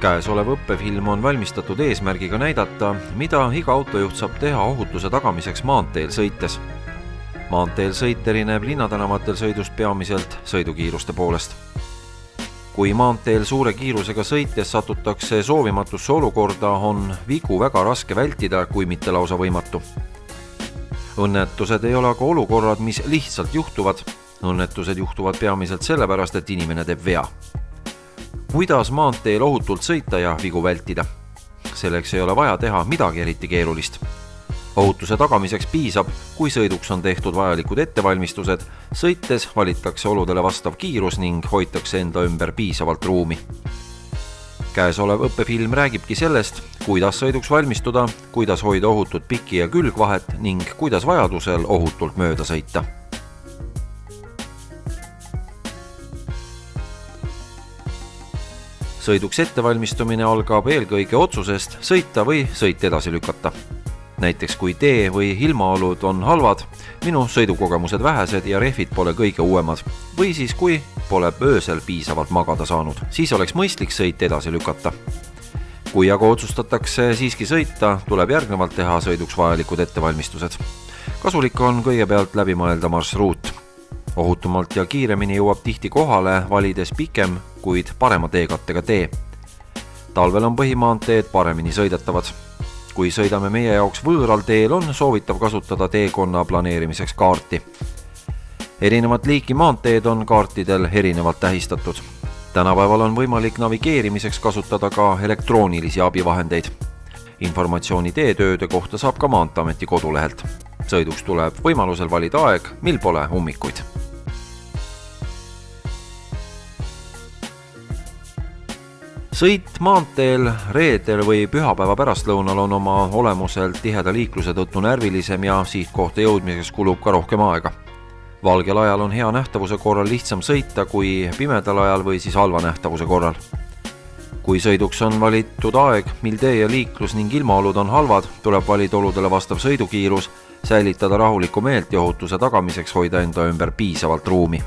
Käesolev õppefilm on valmistatud eesmärgiga näidata, mida iga autojuht saab teha ohutuse tagamiseks maanteel sõites. Maanteel sõit erineb linnatänavatel sõidust peamiselt sõidukiiruste poolest. Kui maanteel suure kiirusega sõites satutakse soovimatusse olukorda, on vigu väga raske vältida, kui mitte lausa võimatu. Õnnetused ei ole aga olukorrad, mis lihtsalt juhtuvad. Õnnetused juhtuvad peamiselt sellepärast, et inimene teeb vea. Kuidas maanteel ohutult sõita ja vigu vältida? Selleks ei ole vaja teha midagi eriti keerulist. Ohutuse tagamiseks piisab, kui sõiduks on tehtud vajalikud ettevalmistused, sõites valitakse oludele vastav kiirus ning hoitakse enda ümber piisavalt ruumi. Käesolev õppefilm räägibki sellest, kuidas sõiduks valmistuda, kuidas hoida ohutut piki- ja külgvahet ning kuidas vajadusel ohutult mööda sõita. Sõiduks ettevalmistumine algab eelkõige otsusest sõita või sõit edasi lükata. Näiteks kui tee või ilmaolud on halvad, minu sõidukogemused vähesed ja rehvid pole kõige uuemad, või siis kui pole öösel piisavalt magada saanud, siis oleks mõistlik sõit edasi lükata. Kui aga otsustatakse siiski sõita, tuleb järgnevalt teha sõiduks vajalikud ettevalmistused. Kasulik on kõigepealt läbi mõelda marsruut. Ohutumalt ja kiiremini jõuab tihti kohale, valides pikem, kuid parema teekattega tee. Talvel on põhimaanteed paremini sõidetavad. Kui sõidame meie jaoks võõral teel, on soovitav kasutada teekonna planeerimiseks kaarti. Erinevat liiki maanteed on kaartidel erinevalt tähistatud. Tänapäeval on võimalik navigeerimiseks kasutada ka elektroonilisi abivahendeid. Informatsiooni teetööde kohta saab ka Maanteeameti kodulehelt. Sõiduks tuleb võimalusel valida aeg, mil pole ummikuid. Sõit maanteel reedel või pühapäeva pärastlõunal on oma olemuselt tiheda liikluse tõttu närvilisem ja sihtkohta jõudmiseks kulub ka rohkem aega. Valgel ajal on hea nähtavuse korral lihtsam sõita kui pimedal ajal või siis halva nähtavuse korral. Kui sõiduks on valitud aeg, mil tee ja liiklus ning ilmaolud on halvad, tuleb valida oludele vastav sõidukiirus, säilitada rahulikku meelt ja ohutuse tagamiseks hoida enda ümber piisavalt ruumi.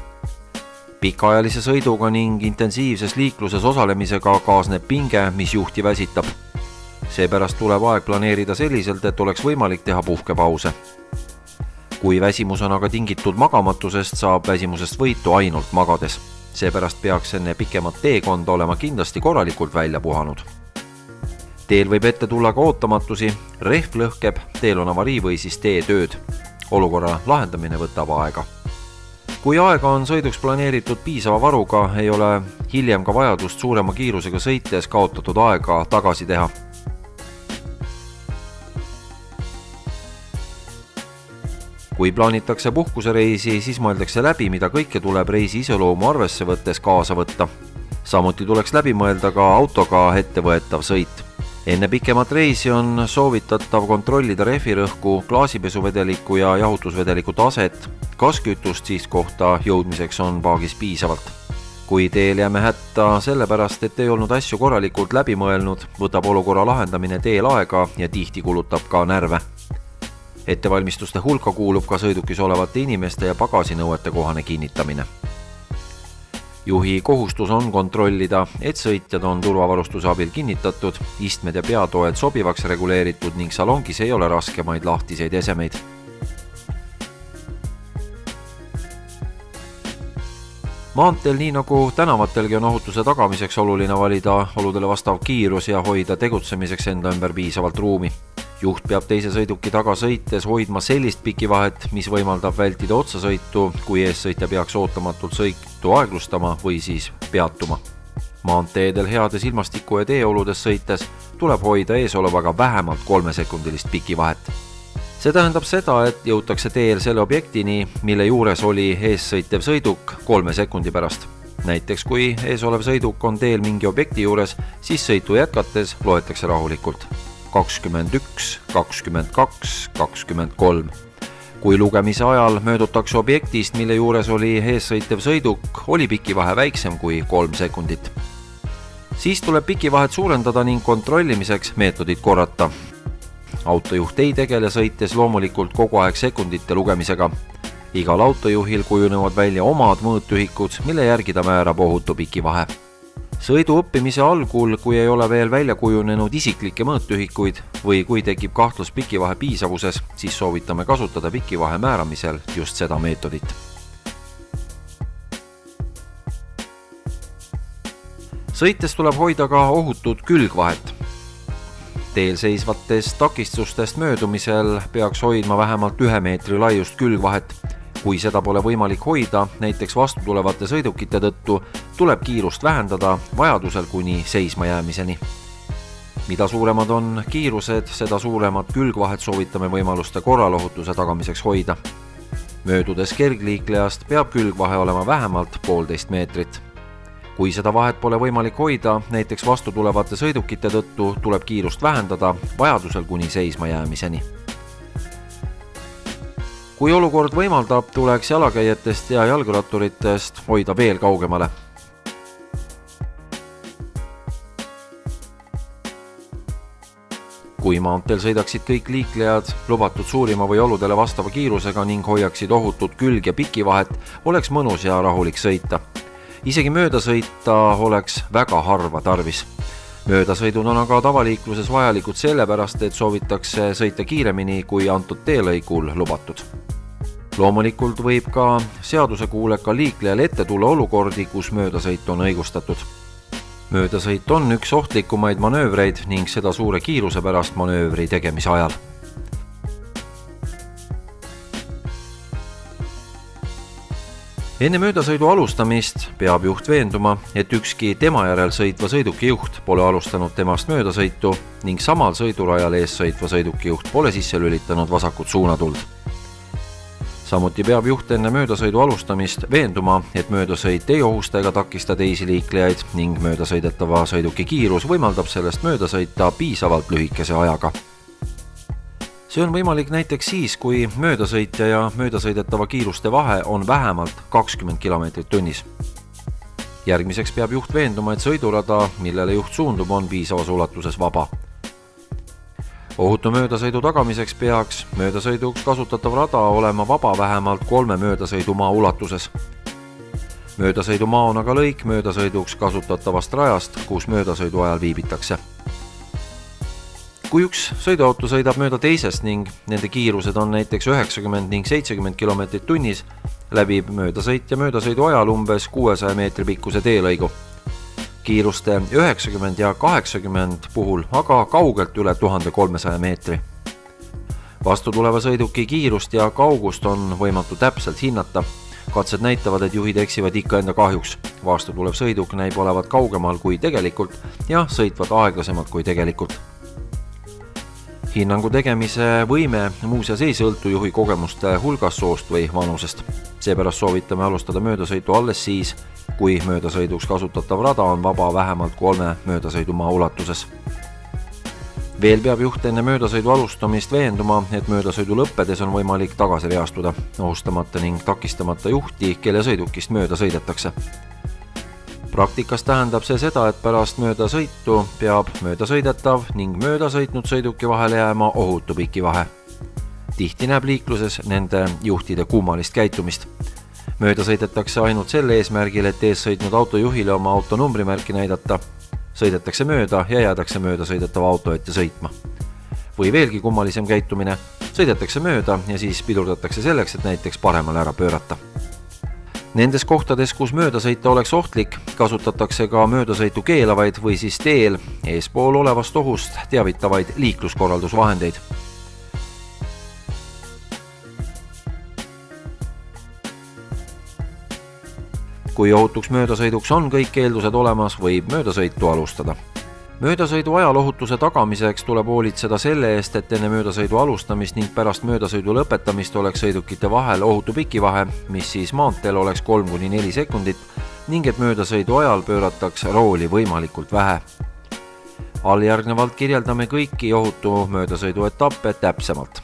Pikaajalise sõiduga ning intensiivses liikluses osalemisega kaasneb pinge, mis juhti väsitab. Seepärast tuleb aeg planeerida selliselt, et oleks võimalik teha puhkepause. Kui väsimus on aga tingitud magamatusest, saab väsimusest võitu ainult magades. Seepärast peaks enne pikemat teekonda olema kindlasti korralikult välja puhanud. Teel võib ette tulla ka ootamatusi, rehv lõhkeb, teel on avarii või siis teetööd. Olukorra lahendamine võtab aega. Kui aega on sõiduks planeeritud piisava varuga, ei ole hiljem ka vajadust suurema kiirusega sõites kaotatud aega tagasi teha. Kui plaanitakse puhkusereisi, siis mõeldakse läbi, mida kõike tuleb reisi iseloomu arvesse võttes kaasa võtta. Samuti tuleks läbi mõelda ka autoga ettevõetav sõit. Enne pikemat reisi on soovitatav kontrollida rehvirõhku, klaasipesuvederikku ja jahutusvedeliku taset, kas kütust siis kohta jõudmiseks on paagis piisavalt. Kui teel jääme hätta sellepärast, et ei olnud asju korralikult läbi mõelnud, võtab olukorra lahendamine teel aega ja tihti kulutab ka närve. Ettevalmistuste hulka kuulub ka sõidukis olevate inimeste ja pagasinõuete kohane kinnitamine. Juhi kohustus on kontrollida, et sõitjad on turvavarustuse abil kinnitatud, istmed ja peatoed sobivaks reguleeritud ning salongis ei ole raskemaid lahtiseid esemeid. Maanteel nii nagu tänavatelgi on ohutuse tagamiseks oluline valida oludele vastav kiirus ja hoida tegutsemiseks enda ümber piisavalt ruumi. Juht peab teise sõiduki taga sõites hoidma sellist pikivahet, mis võimaldab vältida otsasõitu, kui eessõitja peaks ootamatult sõitu aeglustama või siis peatuma. Maanteedel heades ilmastiku- ja teeoludes sõites tuleb hoida eesolevaga vähemalt 3-sekundilist pikivahet. See tähendab seda, et jõutakse teel selle objektini, mille juures oli eessõitev sõiduk 3 sekundi pärast. Näiteks kui eesolev sõiduk on teel mingi objekti juures, siis sõitu jätkates loetakse rahulikult 21, 22, 23. Kui lugemise ajal möödutakse objektist, mille juures oli eessõitev sõiduk, oli pikivahe väiksem kui 3 sekundit. Siis tuleb pikivahet suurendada ning kontrollimiseks meetodit korrata. Autojuht ei tegele sõites loomulikult kogu aeg sekundite lugemisega. Igal autojuhil kujunevad välja omad mõõtühikud, mille järgi ta määrab ohutu pikivahe. Sõidu õppimise algul, kui ei ole veel välja kujunenud isiklikke mõõtühikuid või kui tekib kahtlus pikivahe piisavuses, siis soovitame kasutada pikivahe määramisel just seda meetodit. Sõites tuleb hoida ka ohutut külgvahet. Teel seisvatest takistustest möödumisel peaks hoidma vähemalt 1 meetri laiust külgvahet. Kui seda pole võimalik hoida, näiteks vastutulevate sõidukite tõttu, tuleb kiirust vähendada vajadusel kuni seisma jäämiseni. Mida suuremad on kiirused, seda suuremat külgvahet soovitame võimaluste korralohutuse tagamiseks hoida. Möödudes kergliiklejast peab külgvahe olema vähemalt 1,5 meetrit. Kui seda vahet pole võimalik hoida, näiteks vastutulevate sõidukite tõttu, tuleb kiirust vähendada vajadusel kuni seisma jäämiseni. Kui olukord võimaldab, tuleks jalakäijatest ja jalgratturitest hoida veel kaugemale. Kui maanteel sõidaksid kõik liiklejad lubatud suurima või oludele vastava kiirusega ning hoiaksid ohutut külg- ja pikivahet, oleks mõnus ja rahulik sõita. Isegi mööda sõita oleks väga harva tarvis. Möödasõidud on aga tavaliikluses vajalikud sellepärast, et soovitakse sõita kiiremini kui antud teelõigul lubatud. Loomulikult võib ka seadusekuuleka liiklejal ette tulla olukordi, kus möödasõit on õigustatud. Möödasõit on üks ohtlikumaid manöövreid ning seda suure kiiruse pärast manöövri tegemise ajal. Enne möödasõidu alustamist peab juht veenduma, et ükski tema järel sõitva sõiduki juht pole alustanud temast möödasõitu ning samal sõidurajal ees sõitva sõiduki juht pole sisse lülitanud vasakut suunatuld. Samuti peab juht enne möödasõidu alustamist veenduma, et möödasõit ei ohusta ega takista teisi liiklejaid ning möödasõidetava sõiduki kiirus võimaldab sellest mööda sõita piisavalt lühikese ajaga. See on võimalik näiteks siis, kui möödasõitja ja möödasõidetava kiiruste vahe on vähemalt 20 km tunnis. Järgmiseks peab juht veenduma, et sõidurada, millele juht suundub, on piisavas ulatuses vaba. Ohutu möödasõidu tagamiseks peaks möödasõiduks kasutatav rada olema vaba vähemalt 3 möödasõidumaa ulatuses. Möödasõidumaa on aga lõik möödasõiduks kasutatavast rajast, kus möödasõidu ajal viibitakse. Kui üks sõiduauto sõidab mööda teisest ning nende kiirused on näiteks 90 ning 70 km tunnis, läbib möödasõit ja möödasõidu ajal umbes 600 meetri pikkuse teelõigu. Kiiruste 90 ja 80 puhul aga kaugelt üle 1300 meetri. Vastutuleva sõiduki kiirust ja kaugust on võimatu täpselt hinnata. Katsed näitavad, et juhid eksivad ikka enda kahjuks. Vastutulev sõiduk näib olevat kaugemal kui tegelikult ja sõitvad aeglasemalt kui tegelikult. Hinnangu tegemise võime muuseas ei sõltu juhi kogemuste hulgast, soost või vanusest. Seepärast soovitame alustada möödasõitu alles siis, kui möödasõiduks kasutatav rada on vaba vähemalt 3 möödasõidumaa ulatuses. Veel peab juht enne möödasõidu alustamist veenduma, et möödasõidu lõppedes on võimalik tagasi reastuda, ohustamata ning takistamata juhti, kelle sõidukist mööda sõidetakse. Praktikas tähendab see seda, et pärast möödasõitu peab möödasõidetav ning möödasõitnud sõiduki vahele jääma ohutu pikivahe. Tihti näeb liikluses nende juhtide kummalist käitumist. Mööda sõidetakse ainult selle eesmärgil, et ees sõitnud autojuhile oma auto numbrimärki näidata. Sõidetakse mööda ja jäädakse mööda sõidetava auto ette sõitma. Või veelgi kummalisem käitumine, sõidetakse mööda ja siis pidurdatakse selleks, et näiteks paremale ära pöörata. Nendes kohtades, kus möödasõita oleks ohtlik, kasutatakse ka möödasõitu keelavaid või siis teel eespool olevast ohust teavitavaid liikluskorraldusvahendeid. Kui ohutuks möödasõiduks on kõik eeldused olemas, võib möödasõitu alustada. Möödasõidu ajal ohutuse tagamiseks tuleb hoolitseda selle eest, et enne möödasõidu alustamist ning pärast möödasõidu lõpetamist oleks sõidukite vahel ohutu pikivahe, mis siis maanteel oleks 3–4 sekundit ning et möödasõidu ajal pöörataks rooli võimalikult vähe. Alljärgnevalt kirjeldame kõiki ohutu möödasõidu etappe täpsemalt.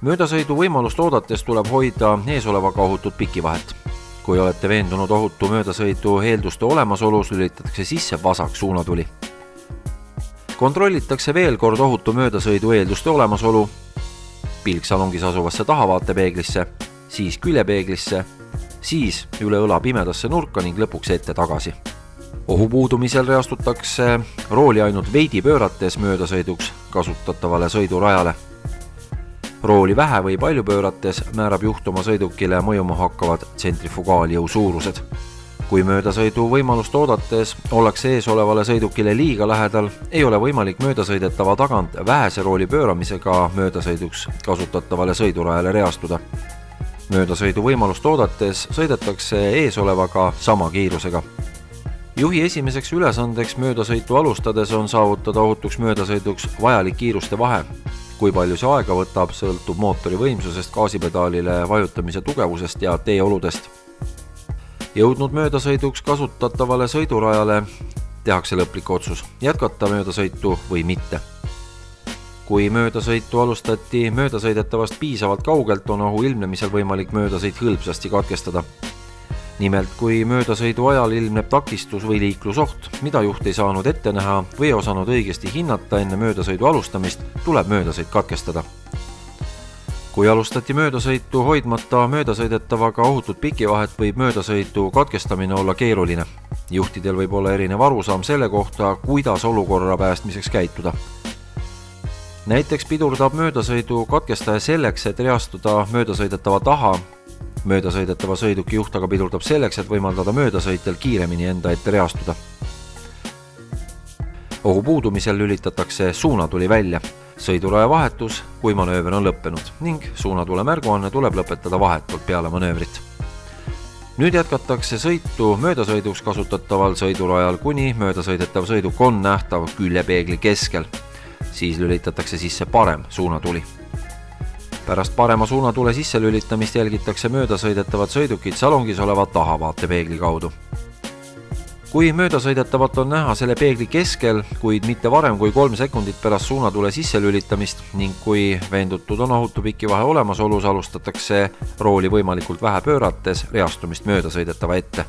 Möödasõidu võimalust oodates tuleb hoida eesolevaga ohutut pikivahet. Kui olete veendunud ohutu möödasõidu eelduste olemasolus, lülitatakse sisse vasak suunatuli. Kontrollitakse veel kord ohutu möödasõidu eelduste olemasolu, pilk salongis asuvasse tahavaatepeeglisse, siis küljepeeglisse, siis üle õla pimedasse nurka ning lõpuks ette tagasi. Ohu puudumisel reastutakse rooli ainult veidi pöörates möödasõiduks kasutatavale sõidurajale. Rooli vähe või palju pöörates määrab juht oma sõidukile mõjuma hakkavad tsentrifugaaljõu suurused. Kui möödasõidu võimalust oodates ollakse ees olevale sõidukile liiga lähedal, ei ole võimalik möödasõidetava tagant vähese rooli pööramisega möödasõiduks kasutatavale sõidurajale reastuda. Möödasõidu võimalust oodates sõidetakse ees olevaga sama kiirusega. Juhi esimeseks ülesandeks möödasõitu alustades on saavutada ohutuks möödasõiduks vajalik kiiruste vahe. Kui palju see aega võtab, sõltub mootori võimsusest, gaasipedaalile vajutamise tugevusest ja teeoludest. Jõudnud möödasõiduks kasutatavale sõidurajale tehakse lõplik otsus, jätkata möödasõitu või mitte. Kui möödasõitu alustati möödasõidetavast piisavalt kaugelt, on ohu ilmnemisel võimalik möödasõit hõlpsasti katkestada. Nimelt, kui möödasõidu ajal ilmneb takistus või liiklusoht, mida juht ei saanud ette näha või osanud õigesti hinnata enne möödasõidu alustamist, tuleb möödasõit katkestada. Kui alustati möödasõitu hoidmata möödasõidetavaga ohutut pikivahet, võib möödasõidu katkestamine olla keeruline. Juhtidel võib olla erinev arusaam selle kohta, kuidas olukorra päästmiseks käituda. Näiteks pidurdab möödasõidu katkestaja selleks, et reastuda möödasõidetava taha. Möödasõidetava sõiduki juht aga pidurdab selleks, et võimaldada möödasõitjal kiiremini enda ette reastuda. Ohu puudumisel lülitatakse suunatuli välja. Sõiduraja vahetus, kui manööver on lõppenud ning suunatule märguanne tuleb lõpetada vahetult peale manöövrit. Nüüd jätkatakse sõitu möödasõiduks kasutataval sõidurajal, kuni möödasõidetav sõiduk on nähtav küljepeegli keskel. Siis lülitatakse sisse parem suunatuli. Pärast parema suunatule sisse lülitamist jälgitakse möödasõidetavat sõidukit salongis oleva tahavaatepeegli kaudu. Kui möödasõidetavat on näha selle peegli keskel, kuid mitte varem kui 3 sekundit pärast suunatule sisse lülitamist ning kui veendutud on ohutu pikivahe olemasolus, alustatakse rooli võimalikult vähe pöörates reastumist möödasõidetava ette.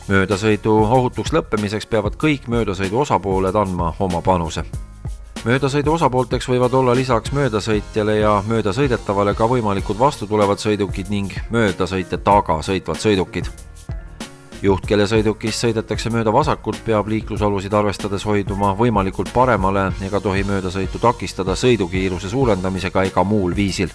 Möödasõidu ohutuks lõppemiseks peavad kõik möödasõidu osapooled andma oma panuse. Möödasõidu osapoolteks võivad olla lisaks möödasõitjale ja möödasõidetavale ka võimalikud vastu tulevad sõidukid ning möödasõitja taga sõitvad sõidukid. Juht, kelle sõidukist sõidetakse mööda vasakult, peab liiklusolusid arvestades hoiduma võimalikult paremale ega tohi möödasõitu takistada sõidukiiruse suurendamisega ega muul viisil.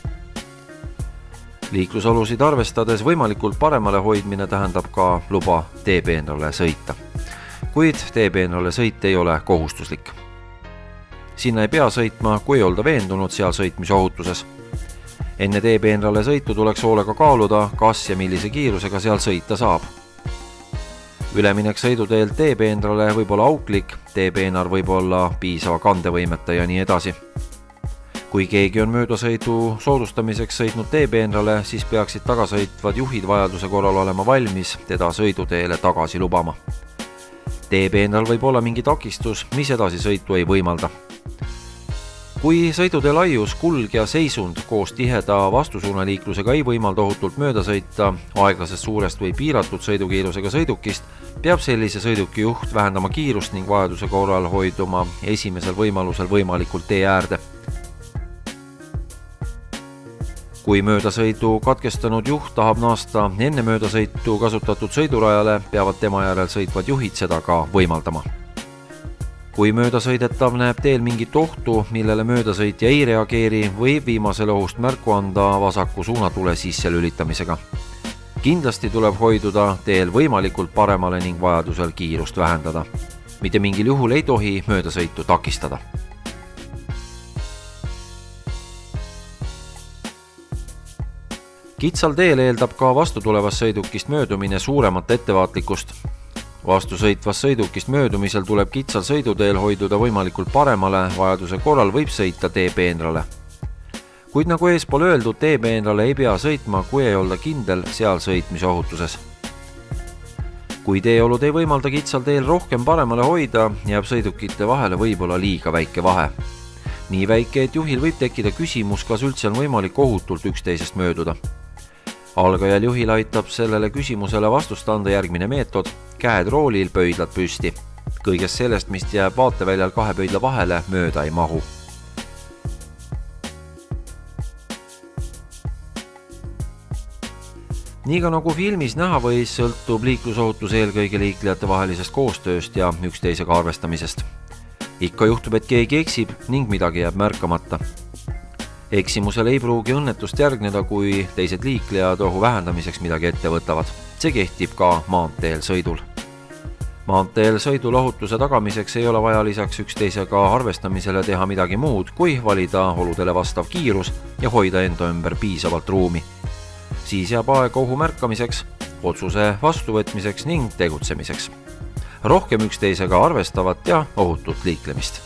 Liiklusolusid arvestades võimalikult paremale hoidmine tähendab ka luba teepeenrale sõita. Kuid teepeenrale sõit ei ole kohustuslik. Sinna ei pea sõitma, kui ei olda veendunud seal sõitmise ohutuses. Enne teepeenrale sõitu tuleks hoolega kaaluda, kas ja millise kiirusega seal sõita saab. Üleminek sõiduteelt teepeenrale võib olla auklik, teepeenar võib olla piisava kandevõimeta ja nii edasi. Kui keegi on möödasõidu soodustamiseks sõitnud teepeenrale, siis peaksid tagasõitvad juhid vajaduse korral olema valmis teda sõiduteele tagasi lubama. Teepeenral võib olla mingi takistus, mis edasi sõitu ei võimalda. Kui sõidutee laius, kulg ja seisund koos tiheda vastusuunaliiklusega ei võimalda ohutult mööda sõita aeglasest suurest või piiratud sõidukiirusega sõidukist, peab sellise sõiduki juht vähendama kiirust ning vajaduse korral hoiduma esimesel võimalusel võimalikult tee äärde. Kui möödasõidu katkestanud juht tahab naasta enne möödasõitu kasutatud sõidurajale, peavad tema järel sõitvad juhid seda ka võimaldama. Kui möödasõidetav näeb teel mingit ohtu, millele möödasõitja ei reageeri, võib viimasele ohust märku anda vasaku suunatule sisse lülitamisega. Kindlasti tuleb hoiduda teel võimalikult paremale ning vajadusel kiirust vähendada. Mitte mingil juhul ei tohi möödasõitu takistada. Kitsal teel eeldab ka vastutulevast sõidukist möödumine suuremat ettevaatlikkust. Vastu sõitvast sõidukist möödumisel tuleb kitsal sõiduteel hoiduda võimalikult paremale, vajaduse korral võib sõita teepeenrale. Kuid nagu eespool öeldud, teepeenrale ei pea sõitma, kui ei olda kindel seal sõitmise ohutuses. Kui teeolud ei võimalda kitsal teel rohkem paremale hoida, jääb sõidukite vahele võib-olla liiga väike vahe. Nii väike, et juhil võib tekkida küsimus, kas üldse on võimalik ohutult üksteisest mööduda. Algajal juhil aitab sellele küsimusele vastust anda järgmine meetod: käed roolil, pöidlad püsti. Kõigest sellest, mis jääb vaateväljal 2 pöidla vahele, mööda ei mahu. Nii ka nagu filmis näha võis, sõltub liiklusohutus eelkõige liiklejate vahelisest koostööst ja üksteisega arvestamisest. Ikka juhtub, et keegi eksib ning midagi jääb märkamata. Eksimusele ei pruugi õnnetust järgneda, kui teised liiklejad ohu vähendamiseks midagi ette võtavad. See kehtib ka maanteel sõidul. Maanteel sõidul ohutuse tagamiseks ei ole vaja lisaks üksteisega arvestamisele teha midagi muud, kui valida oludele vastav kiirus ja hoida enda ümber piisavalt ruumi. Siis jääb aega ohu märkamiseks, otsuse vastuvõtmiseks ning tegutsemiseks. Rohkem üksteisega arvestavat ja ohutut liiklemist.